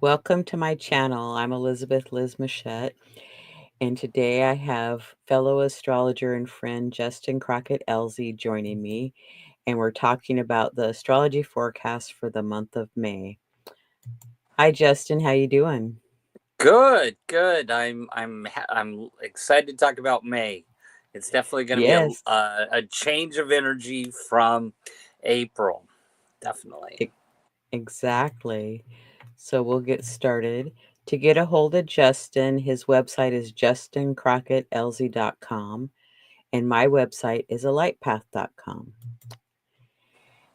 Welcome to my channel. I'm Elizabeth Liz Muschett, and today I have fellow astrologer and friend Justin Crockett Elzie joining me, and we're talking about the astrology forecast for the month of May. Hi, Justin. How you doing? Good. I'm excited to talk about May. It's definitely going to be Yes, a change of energy from April. Definitely. exactly. So we'll get started. To get a hold of Justin, his website is justincrockettelzie.com, and my website is alightpath.com.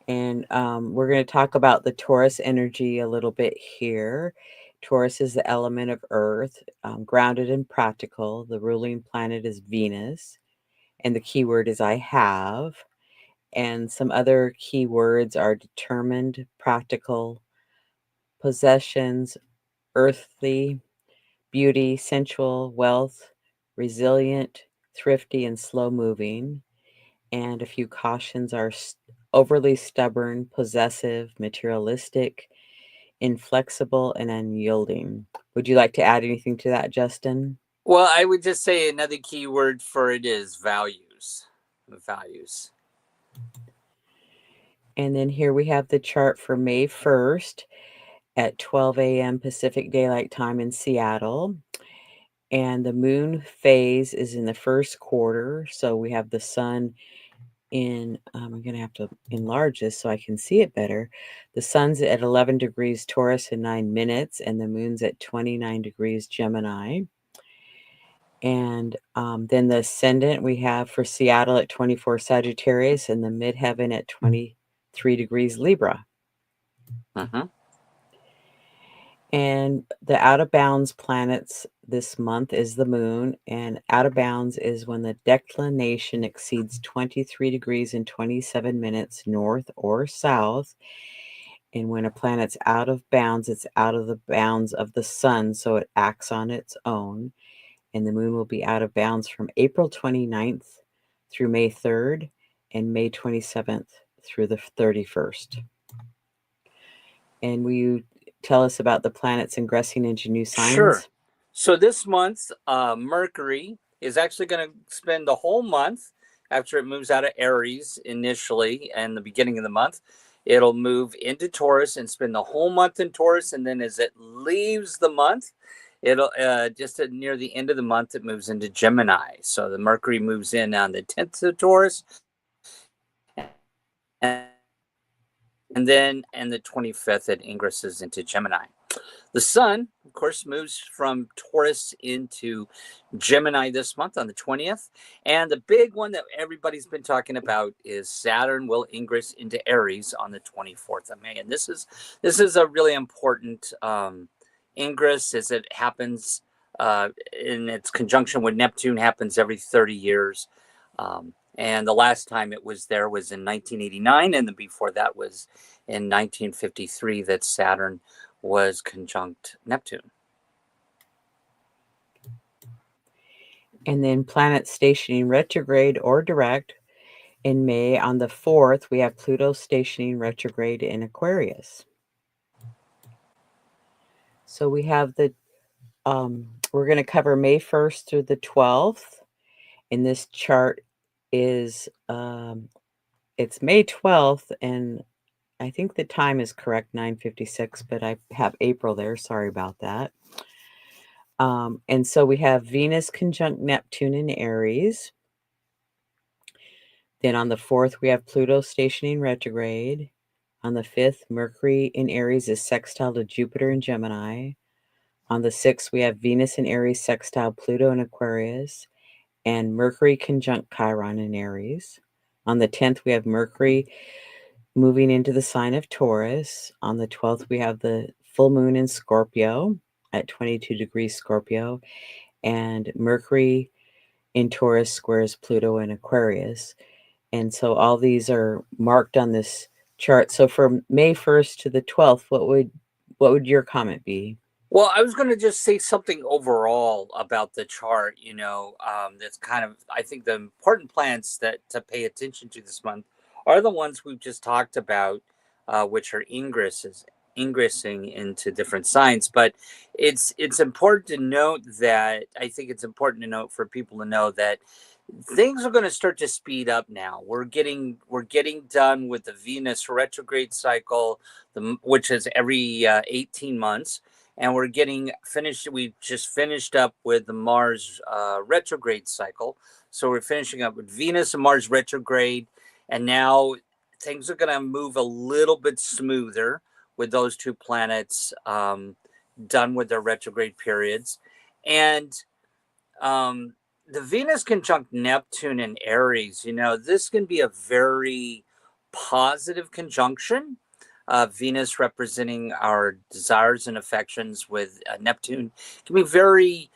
And we're going to talk about the Taurus energy a little bit here. Taurus is the element of Earth, grounded and practical. The ruling planet is Venus, and the keyword is I have. And some other keywords are determined, practical, possessions, earthly, beauty, sensual, wealth, resilient, thrifty, and slow moving. And a few cautions are overly stubborn, possessive, materialistic, inflexible, and unyielding. Would you like to add anything to that, Justin? Well, I would just say another key word for it is values. Values. And then here we have the chart for May 1st at 12 a.m. Pacific Daylight Time in Seattle. And the moon phase is in the first quarter. So we have the sun in, I'm going to have to enlarge this so I can see it better. The sun's at 11 degrees Taurus in 9 minutes, and the moon's at 29 degrees Gemini. And then the ascendant we have for Seattle at 24 Sagittarius, and the midheaven at 23 degrees Libra. Mm-hmm. And the out of bounds planets this month is the moon, and out of bounds is when the declination exceeds 23 degrees and 27 minutes north or south. And when a planet's out of bounds, it's out of the bounds of the sun, so it acts on its own. And the moon will be out of bounds from April 29th through May 3rd and May 27th through the 31st. And will you tell us about the planets ingressing into new Sure. signs? So this month, Mercury is actually going to spend the whole month after it moves out of Aries initially and the beginning of the month. It'll move into Taurus and spend the whole month in Taurus. And then as it leaves the month, it'll just near the end of the month, it moves into Gemini. So the Mercury moves in on the 10th of Taurus. And then and the 25th, it ingresses into Gemini. The sun, of course, moves from Taurus into Gemini this month on the 20th. And the big one that everybody's been talking about is Saturn will ingress into Aries on the 24th of May. And this is a really important ingress as it happens in its conjunction with Neptune, happens every 30 years. And the last time it was there was in 1989, and then before that was in 1953 that Saturn was conjunct Neptune. And then planets stationing retrograde or direct in May. On the 4th, we have Pluto stationing retrograde in Aquarius. So we have we're going to cover May 1st through the 12th. And this chart is, it's May 12th, and I think the time is correct, 9:56, but I have April there. Sorry about that. And so we have Venus conjunct Neptune in Aries. Then on the 4th, we have Pluto stationing retrograde. On the 5th, Mercury in Aries is sextile to Jupiter in Gemini. On the 6th, we have Venus in Aries sextile Pluto in Aquarius, and Mercury conjunct Chiron in Aries. On the 10th, we have Mercury moving into the sign of Taurus. On the 12th, we have the full moon in Scorpio at 22 degrees Scorpio, and Mercury in Taurus squares Pluto in Aquarius. And so all these are marked on this chart. So from May 1st to the 12th, what would your comment be? Well, I was going to just say something overall about the chart. That's kind of, I think the important planets that to pay attention to this month are the ones we've just talked about, which are ingresses ingressing into different signs. But it's important to note that I think it's important to note for people to know that things are going to start to speed up now. We're getting done with the Venus retrograde cycle, which is every 18 months, and we're getting finished. We just finished up with the Mars retrograde cycle, so we're finishing up with Venus and Mars retrograde, and now things are going to move a little bit smoother with those two planets done with their retrograde periods, and the Venus conjunct Neptune in Aries, this can be a very positive conjunction. Venus representing our desires and affections with Neptune can be very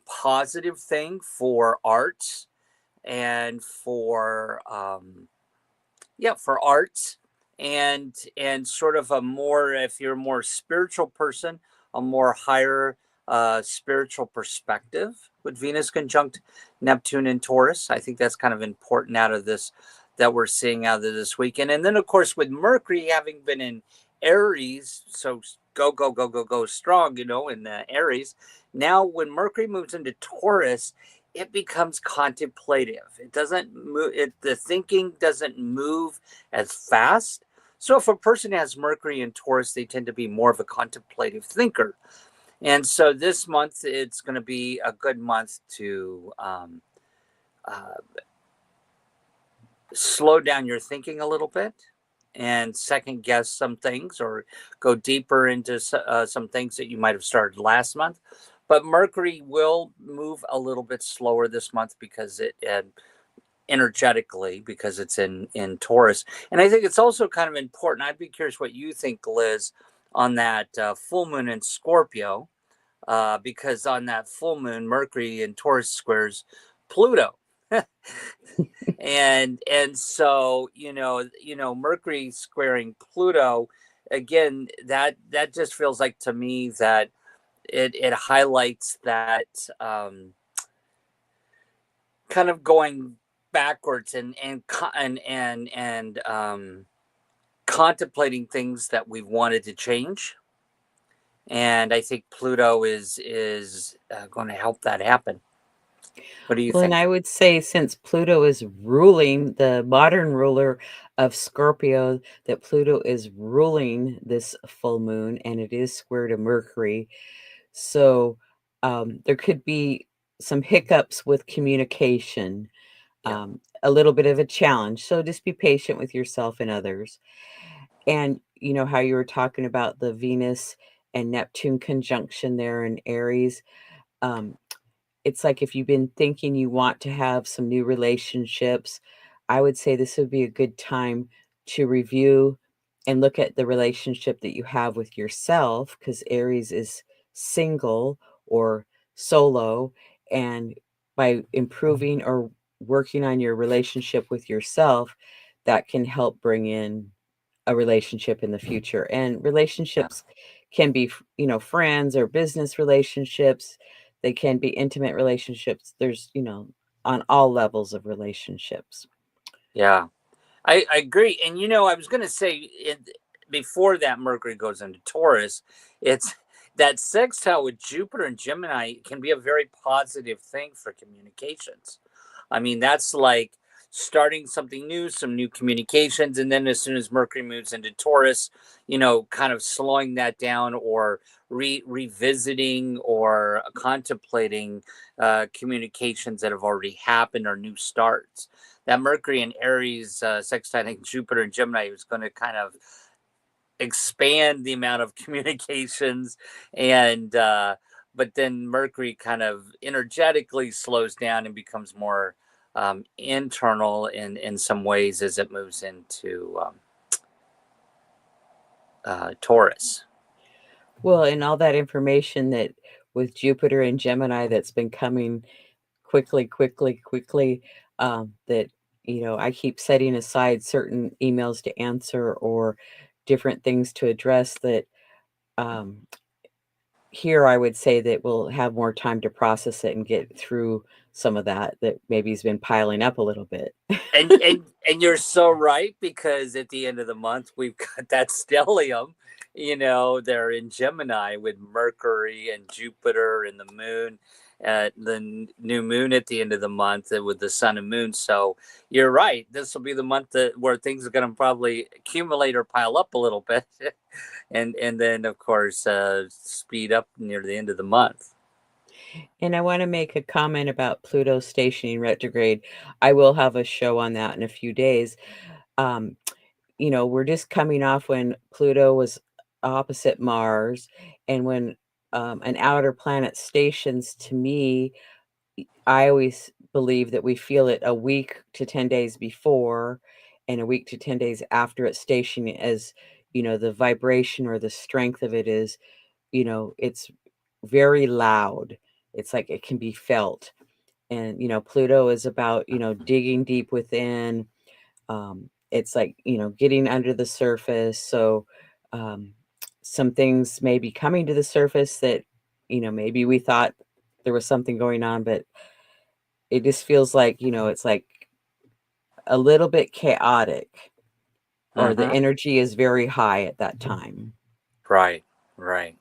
positive thing for arts and for arts and sort of a more, if you're a more spiritual person, a more higher spiritual perspective with Venus conjunct Neptune and Taurus. I think that's kind of important out of this, that we're seeing out of this weekend. And then, of course, with Mercury having been in Aries, so go strong, in Aries. Now, when Mercury moves into Taurus, it becomes contemplative. It doesn't move. The thinking doesn't move as fast. So if a person has Mercury in Taurus, they tend to be more of a contemplative thinker. And so this month, it's going to be a good month to slow down your thinking a little bit and second guess some things, or go deeper into some things that you might have started last month. But Mercury will move a little bit slower this month because energetically, because it's in Taurus. And I think it's also kind of important. I'd be curious what you think, Liz, on that full moon in Scorpio, because on that full moon, Mercury in Taurus squares Pluto. and so Mercury squaring Pluto, again, that just feels like to me that it highlights that kind of going backwards and contemplating things that we've wanted to change. And I think Pluto is going to help that happen. What do you Well, and think? I would say since Pluto is ruling, the modern ruler of Scorpio, that Pluto is ruling this full moon and it is square to Mercury. So there could be some hiccups with communication, Yeah. a little bit of a challenge. So just be patient with yourself and others. And how you were talking about the Venus and Neptune conjunction there in Aries. Um, it's like if you've been thinking you want to have some new relationships, I would say this would be a good time to review and look at the relationship that you have with yourself, because Aries is single or solo. And by improving or working on your relationship with yourself, that can help bring in a relationship in the future. And Yeah. relationships can be, friends or business relationships. They can be intimate relationships. There's, on all levels of relationships. Yeah. I agree. And I was going to say before that Mercury goes into Taurus, it's that sextile with Jupiter and Gemini can be a very positive thing for communications. I mean, that's like starting something new, some new communications. And then as soon as Mercury moves into Taurus, kind of slowing that down, or revisiting or contemplating communications that have already happened, or new starts. That Mercury in Aries sextiling Jupiter and Gemini is going to kind of expand the amount of communications, and but then Mercury kind of energetically slows down and becomes more internal in some ways as it moves into Taurus. Well, and all that information that with Jupiter and Gemini that's been coming quickly, that, I keep setting aside certain emails to answer or different things to address that, um, here I would say that we'll have more time to process it and get through some of that maybe has been piling up a little bit. And you're so right, because at the end of the month we've got that stellium they're in Gemini with Mercury and Jupiter and the moon, new moon at the end of the month with the sun and moon. So you're right. This will be the month where things are going to probably accumulate or pile up a little bit, and then of course speed up near the end of the month. And I want to make a comment about Pluto stationing retrograde. I will have a show on that in a few days. Um, we're just coming off when Pluto was opposite Mars, and when an outer planet stations, to me, I always believe that we feel it a week to 10 days before and a week to 10 days after it's stationing, as the vibration or the strength of it is, it's very loud. It's like it can be felt. And, Pluto is about, digging deep within. It's like, getting under the surface. So, um, some things may be coming to the surface that, maybe we thought there was something going on, but it just feels like, it's like a little bit chaotic, or the Mm-hmm. energy is very high at that time. Right, right.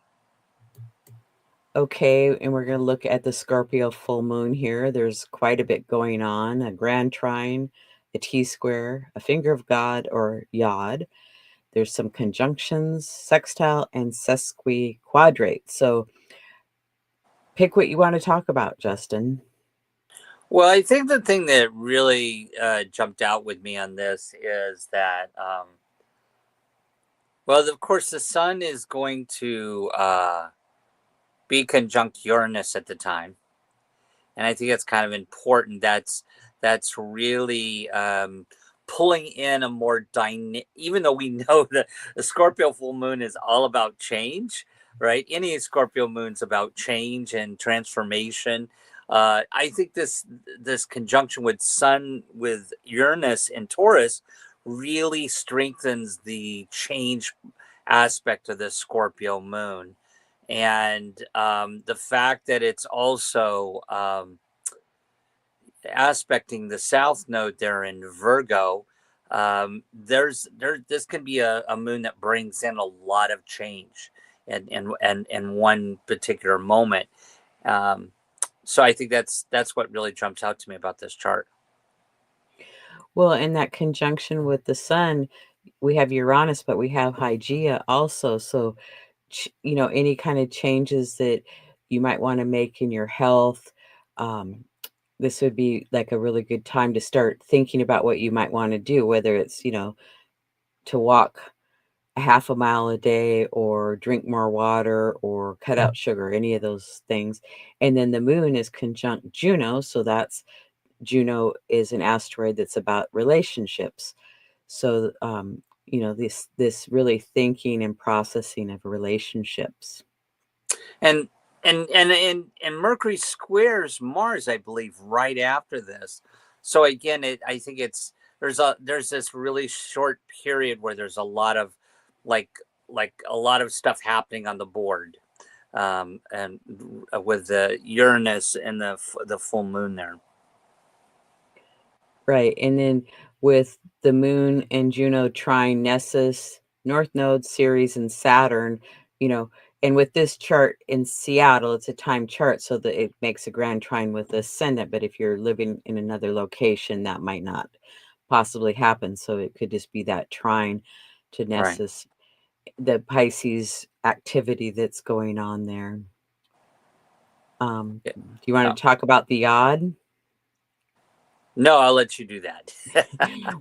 Okay, and we're going to look at the Scorpio full moon here. There's quite a bit going on: a grand trine, a T-square, a finger of God or yod. There's some conjunctions, sextile, and sesquiquadrate. So pick what you want to talk about, Justin. Well, I think the thing that really jumped out with me on this is that, well, of course, the sun is going to be conjunct Uranus at the time, and I think that's kind of important. That's really pulling in a more dynamic. Even though we know that the Scorpio full moon is all about change, right? Any Scorpio moon's about change and transformation. I think this conjunction with Sun with Uranus and Taurus really strengthens the change aspect of the Scorpio moon, and the fact that it's also aspecting the south node there in Virgo. This can be a moon that brings in a lot of change and one particular moment. Um, so I think that's what really jumps out to me about this chart. Well, in that conjunction with the sun, we have Uranus, but we have Hygeia also. So, any kind of changes that you might want to make in your health, um, this would be like a really good time to start thinking about what you might want to do, whether it's, to walk a half a mile a day or drink more water or cut out sugar, any of those things. And then the moon is conjunct Juno. So Juno is an asteroid that's about relationships. So, this really thinking and processing of relationships. And and Mercury squares Mars, I believe, right after this. So again, I think there's this really short period where there's a lot of like a lot of stuff happening on the board, and with the Uranus and the full moon there. Right. And then with the moon and Juno trine Nessus, North Node, Ceres, and Saturn, you know, and with this chart in Seattle, it's a time chart, so that it makes a grand trine with the ascendant. But if you're living in another location, that might not possibly happen. So it could just be that trine to Right. Nessus, the Pisces activity that's going on there. Yeah. Do you want Oh. to talk about the odd? No, I'll let you do that.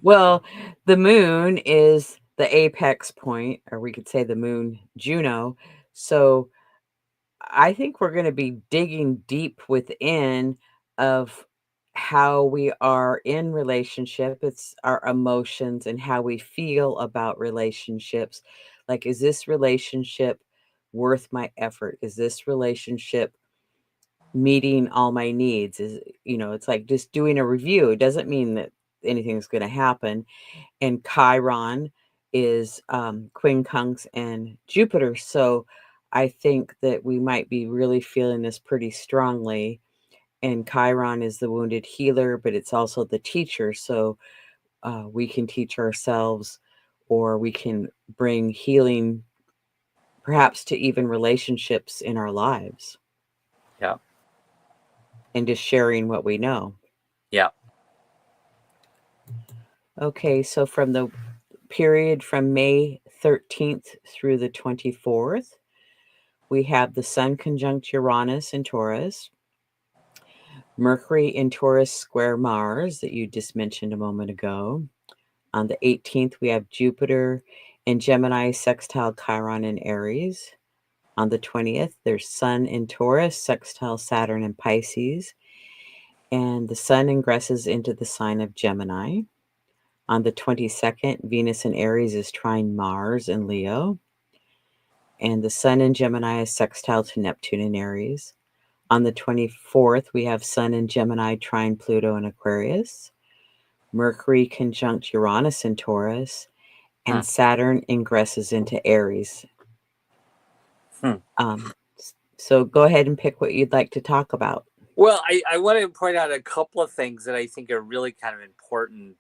Well, the moon is the apex point, or we could say the moon Juno. So I think we're going to be digging deep within of how we are in relationship. It's our emotions and how we feel about relationships. Like, is this relationship worth my effort? Is this relationship meeting all my needs? It's like just doing a review. It doesn't mean that anything's going to happen. And Chiron is quincunx and Jupiter. So I think that we might be really feeling this pretty strongly. And Chiron is the wounded healer, but it's also the teacher. So we can teach ourselves, or we can bring healing perhaps to even relationships in our lives. Yeah. And just sharing what we know. Yeah. Okay, so from the period from May 13th through the 24th, we have the Sun conjunct Uranus in Taurus, Mercury in Taurus square Mars that you just mentioned a moment ago. On the 18th, we have Jupiter in Gemini sextile Chiron in Aries. On the 20th, there's Sun in Taurus sextile Saturn in Pisces. And the Sun ingresses into the sign of Gemini. On the 22nd, Venus in Aries is trine Mars in Leo. And the Sun in Gemini is sextile to Neptune in Aries. On the 24th, we have Sun in Gemini trine Pluto in Aquarius. Mercury conjunct Uranus in Taurus. And Saturn ingresses into Aries. So go ahead and pick what you'd like to talk about. Well, I want to point out a couple of things that I think are really kind of important.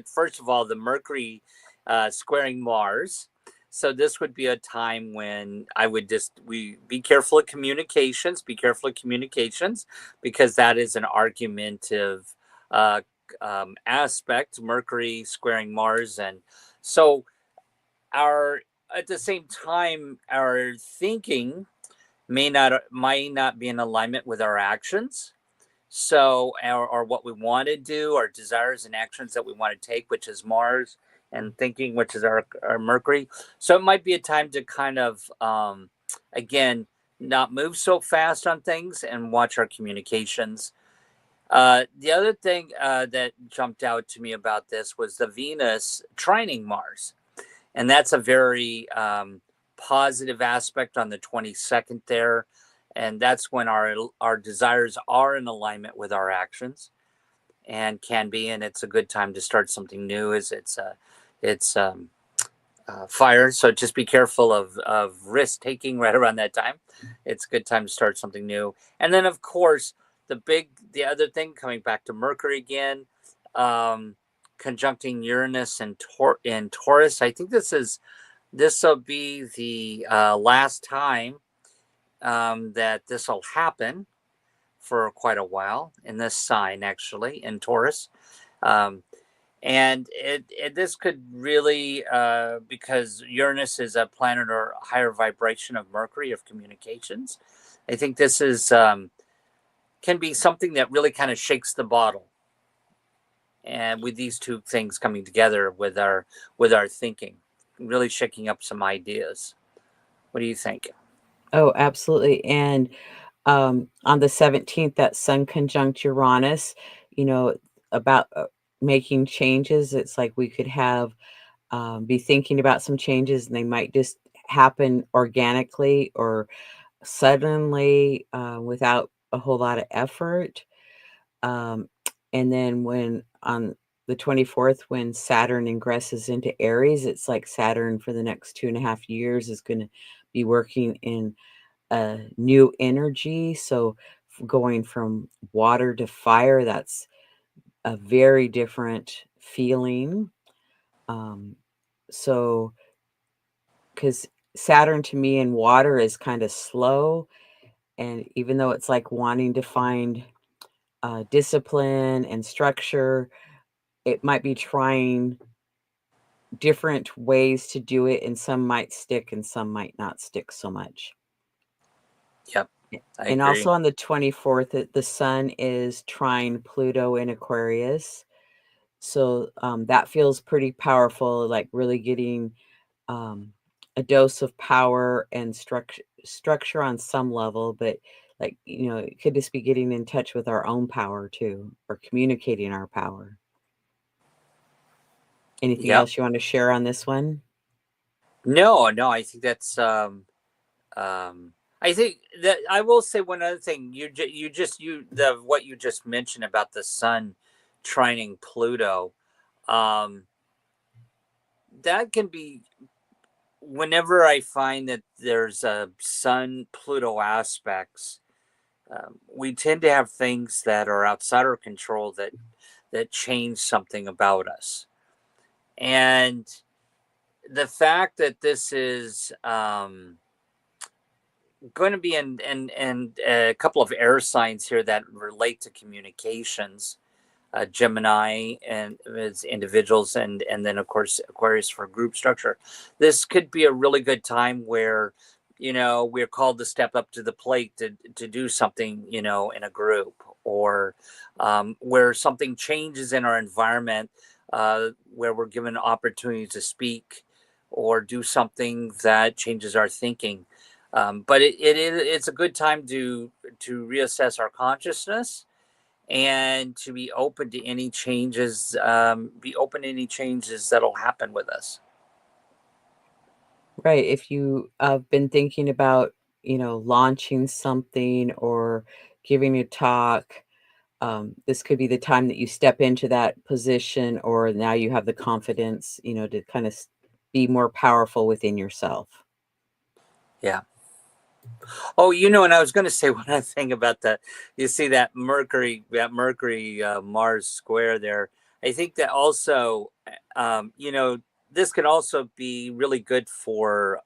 First of all, the Mercury squaring Mars. So this would be a time when I would be careful of communications, because that is an argumentative aspect, Mercury squaring Mars. And so at the same time, our thinking might not be in alignment with our actions. So, or what we want to do, our desires and actions that we want to take, which is Mars, and thinking, which is our Mercury. So it might be a time to kind of, again, not move so fast on things and watch our communications. The other thing that jumped out to me about this was the Venus trining Mars. And that's a very positive aspect on the 22nd there. And that's when our desires are in alignment with our actions, and can be. And it's a good time to start something new. It's fire. So just be careful of risk taking right around that time. It's a good time to start something new. And then, of course, the other thing, coming back to Mercury again, conjuncting Uranus and in Taurus. I think this will be the last time that this will happen for quite a while in this sign, actually, in Taurus. And this could really, because Uranus is a planet or higher vibration of Mercury, of communications. I think this can be something that really kind of shakes the bottle. And with these two things coming together with our thinking, really shaking up some ideas. What do you think? Oh, absolutely. And on the 17th, that Sun conjunct Uranus, about making changes. It's like we could have be thinking about some changes, and they might just happen organically or suddenly without a whole lot of effort. And then when on the 24th, when Saturn ingresses into Aries, it's like Saturn for the next 2.5 years is going to be working in a new energy. So going from water to fire, that's a very different feeling. So, because Saturn to me in water is kind of slow. And even though it's like wanting to find discipline and structure, it might be trying different ways to do it, and some might stick and some might not stick so much. Yep, I And agree. also on the 24th, the Sun is trine Pluto in Aquarius. So that feels pretty powerful, like really getting a dose of power and structure on some level, but like, it could just be getting in touch with our own power too, or communicating our power. Anything Yep. else you want to share on this one? No, I think that's I think that I will say one other thing. What you just mentioned about the Sun trining Pluto, that can be, whenever I find that there's a Sun Pluto aspects, we tend to have things that are outside our control that change something about us. And the fact that this is going to be in a couple of air signs here that relate to communications. Gemini and as individuals, and then of course Aquarius for group structure. This could be a really good time where, we're called to step up to the plate to do something, in a group, or where something changes in our environment, where we're given opportunity to speak or do something that changes our thinking. But it's a good time to reassess our consciousness and to be open to any changes, that'll happen with us. Right. If you have been thinking about, launching something or giving a talk, this could be the time that you step into that position, or now you have the confidence, to kind of be more powerful within yourself. Yeah. Oh, and I was going to say one other thing about that. You see that Mercury Mars square there. I think that also, this could also be really good for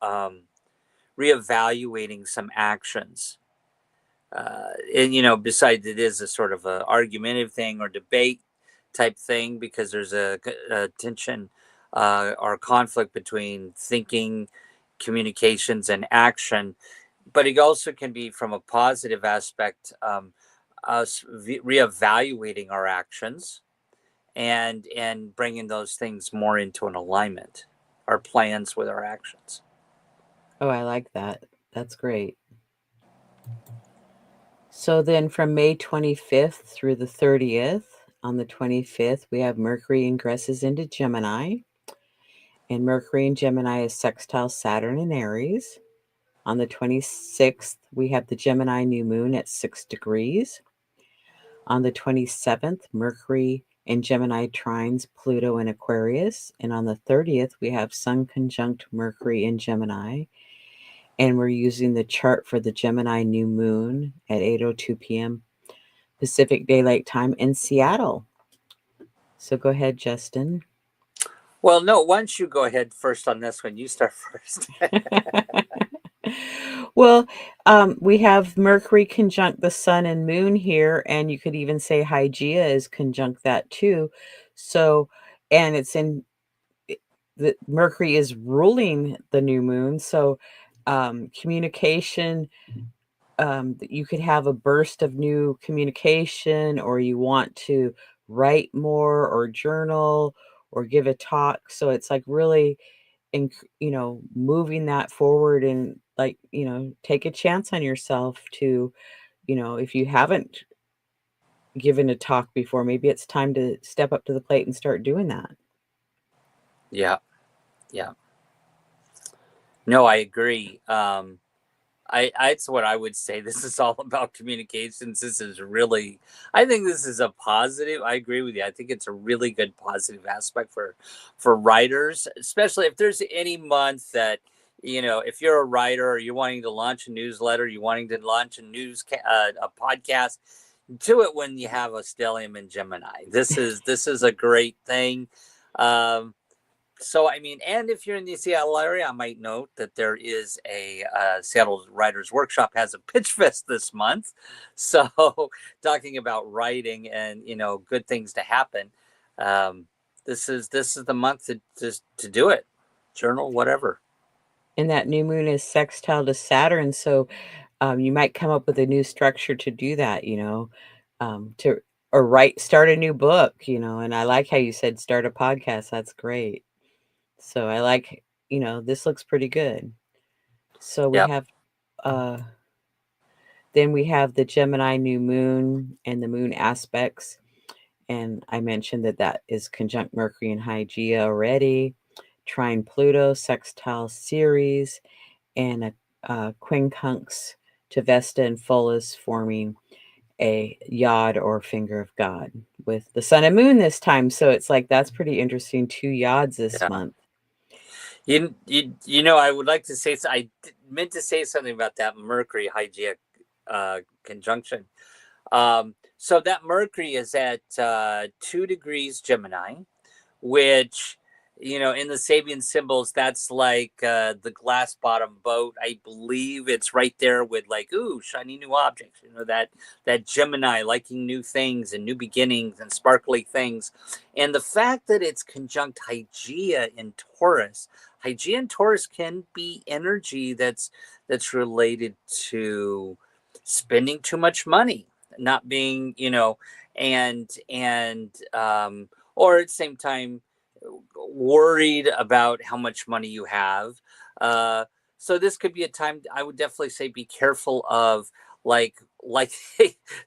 reevaluating some actions. And besides, it is a sort of a argumentative thing or debate type thing, because there's a tension or conflict between thinking, communications, and action. But it also can be from a positive aspect, us reevaluating our actions and bringing those things more into an alignment, our plans with our actions. Oh, I like that. That's great. So then from May 25th through the 30th, on the 25th, we have Mercury ingresses into Gemini, and Mercury in Gemini is sextile Saturn in Aries. On the 26th, we have the Gemini new moon at 6 degrees. On the 27th, Mercury in Gemini trines Pluto in Aquarius. And on the 30th, we have Sun conjunct Mercury in Gemini. And we're using the chart for the Gemini new moon at 8:02 p.m. Pacific Daylight Time in Seattle. So go ahead, Justin. Well, no, why don't you go ahead first on this one? You start first. Well, we have Mercury conjunct the sun and moon here, and you could even say Hygeia is conjunct that too. So, and it's in the Mercury is ruling the new moon. So, communication, you could have a burst of new communication, or you want to write more or journal or give a talk. So it's like really, moving that forward, and like, take a chance on yourself to, if you haven't given a talk before, maybe it's time to step up to the plate and start doing that. Yeah, yeah. No, I agree. It's what I would say. This is all about communications. This is really, I think this is a positive. I agree with you. I think it's a really good positive aspect for writers, especially if there's any month that, if you're a writer or you're wanting to launch a newsletter, you're wanting to launch a podcast, do it when you have a stellium in Gemini. This is a great thing. Um, so, I mean, and if you're in the Seattle area, I might note that there is a Seattle Writers Workshop has a pitch fest this month. So, talking about writing and good things to happen, this is the month to do it. Journal, whatever. And that new moon is sextile to Saturn, so you might come up with a new structure to do that, to or start a new book, and I like how you said start a podcast. That's great. So I like, this looks pretty good. So we Yeah, have then we have the Gemini new moon and the moon aspects. And I mentioned that is conjunct Mercury and Hygeia already, trine Pluto, sextile Ceres, and a quincunx to Vesta and Pholus, forming a yod or finger of God with the sun and moon this time. So it's like that's pretty interesting. 2 yods this yeah. month. I would like to say, meant to say something about that Mercury Hygeia conjunction. So that Mercury is at 2 degrees Gemini, which in the Sabian symbols, that's like the glass bottom boat. I believe it's right there with like, ooh, shiny new objects. That Gemini liking new things and new beginnings and sparkly things. And the fact that it's conjunct Hygeia in Taurus, Hygeia in Taurus can be energy that's related to spending too much money, not being, and or at the same time worried about how much money you have. Uh, so this could be a time I would definitely say be careful of like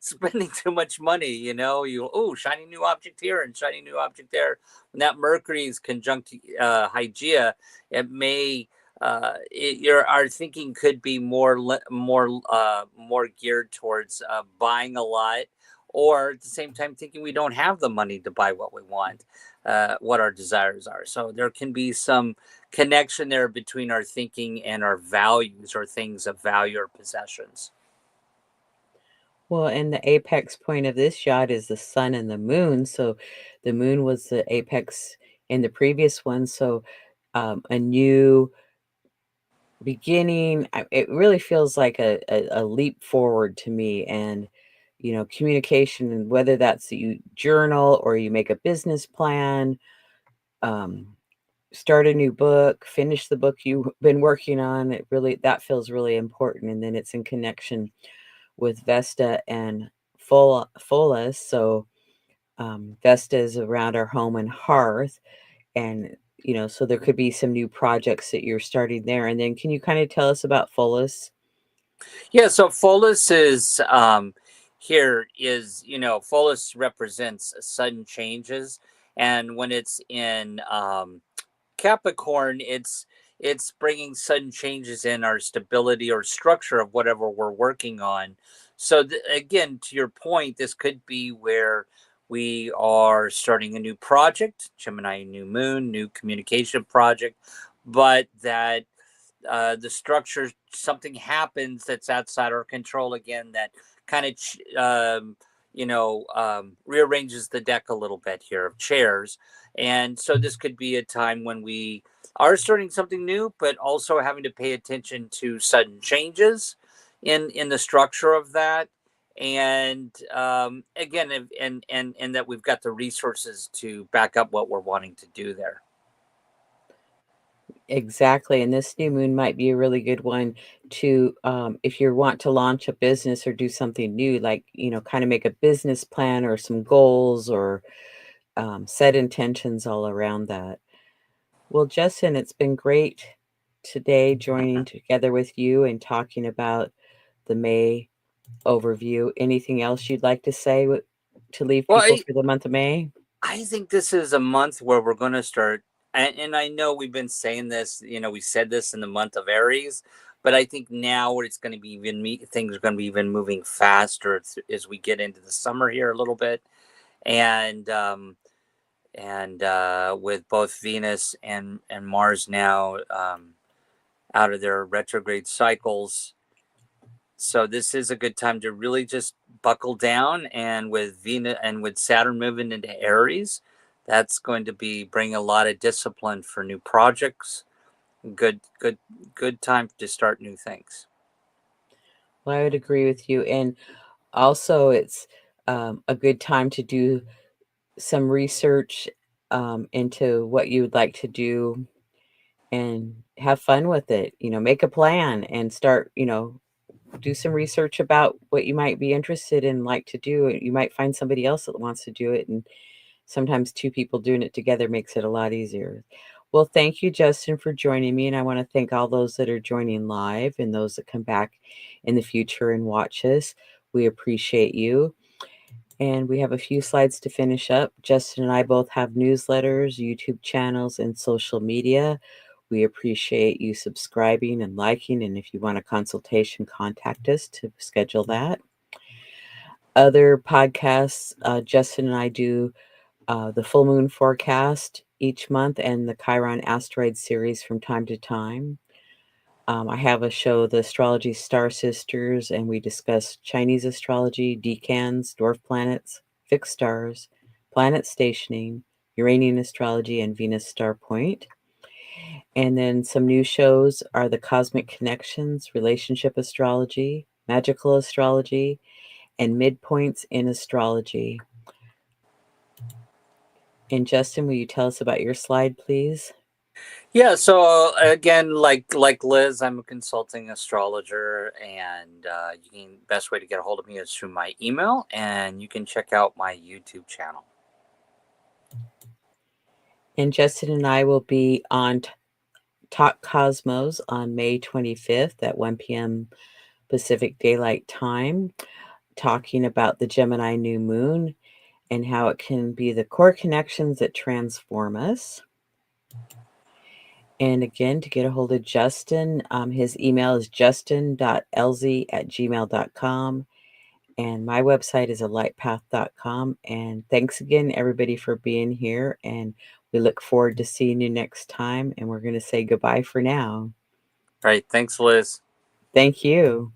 spending too much money. Shiny new object here and shiny new object there. When that Mercury is conjunct Hygeia, it may our thinking could be more geared towards buying a lot, or at the same time thinking we don't have the money to buy what we want, what our desires are. So there can be some connection there between our thinking and our values or things of value or possessions. Well, and the apex point of this yacht is the sun and the moon. So the moon was the apex in the previous one. So a new beginning. It really feels like a leap forward to me. And, communication, and whether that's you journal or you make a business plan, um, start a new book, finish the book you've been working on. That feels really important. And then it's in connection with Vesta and Pholus. So Vesta is around our home and hearth. And, so there could be some new projects that you're starting there. And then can you kind of tell us about Pholus? Yeah, so Pholus is here is, Pholus represents sudden changes. And when it's in Capricorn, it's bringing sudden changes in our stability or structure of whatever we're working on. So again, to your point, this could be where we are starting a new project, Gemini new moon, new communication project, but that the structure, something happens that's outside our control again, that kind of rearranges the deck a little bit here of chairs. And so this could be a time when we are starting something new, but also having to pay attention to sudden changes in the structure of that. And again, and that we've got the resources to back up what we're wanting to do there. Exactly. And this new moon might be a really good one to, if you want to launch a business or do something new, like, kind of make a business plan or some goals, or set intentions all around that. Well, Justin, it's been great today joining together with you and talking about the May overview. Anything else you'd like to say to leave Well, people for the month of May? I think this is a month where we're going to start, and I know we've been saying this, we said this in the month of Aries, but I think now where it's going to be things are going to be even moving faster as we get into the summer here a little bit. And with both Venus and Mars now out of their retrograde cycles. So this is a good time to really just buckle down. And with Venus and with Saturn moving into Aries, that's going to be bring a lot of discipline for new projects. Good time to start new things. Well, I would agree with you. And also, it's a good time to do some research into what you would like to do and have fun with it. Make a plan and start, do some research about what you might be interested in, like to do. You might find somebody else that wants to do it. And sometimes two people doing it together makes it a lot easier. Well, thank you, Justin, for joining me. And I want to thank all those that are joining live and those that come back in the future and watch us. We appreciate you. And we have a few slides to finish up. Justin and I both have newsletters, YouTube channels, and social media. We appreciate you subscribing and liking. And if you want a consultation, contact us to schedule that. Other podcasts, Justin and I do the full moon forecast each month and the Chiron asteroid series from time to time. I have a show, the Astrology Star Sisters, and we discuss Chinese astrology, decans, dwarf planets, fixed stars, planet stationing, Uranian astrology, and Venus star point. And then some new shows are the Cosmic Connections, Relationship Astrology, Magical Astrology, and Midpoints in Astrology. And Justin, will you tell us about your slide, please? Yeah, so again, like Liz, I'm a consulting astrologer, and best way to get a hold of me is through my email, and you can check out my YouTube channel. And Justin and I will be on Talk Cosmos on May 25th at 1 p.m. Pacific Daylight Time, talking about the Gemini new moon and how it can be the core connections that transform us. And again, to get a hold of Justin, his email is justin.elzie@gmail.com. And my website is alightpath.com. And thanks again, everybody, for being here. And we look forward to seeing you next time. And we're going to say goodbye for now. All right. Thanks, Liz. Thank you.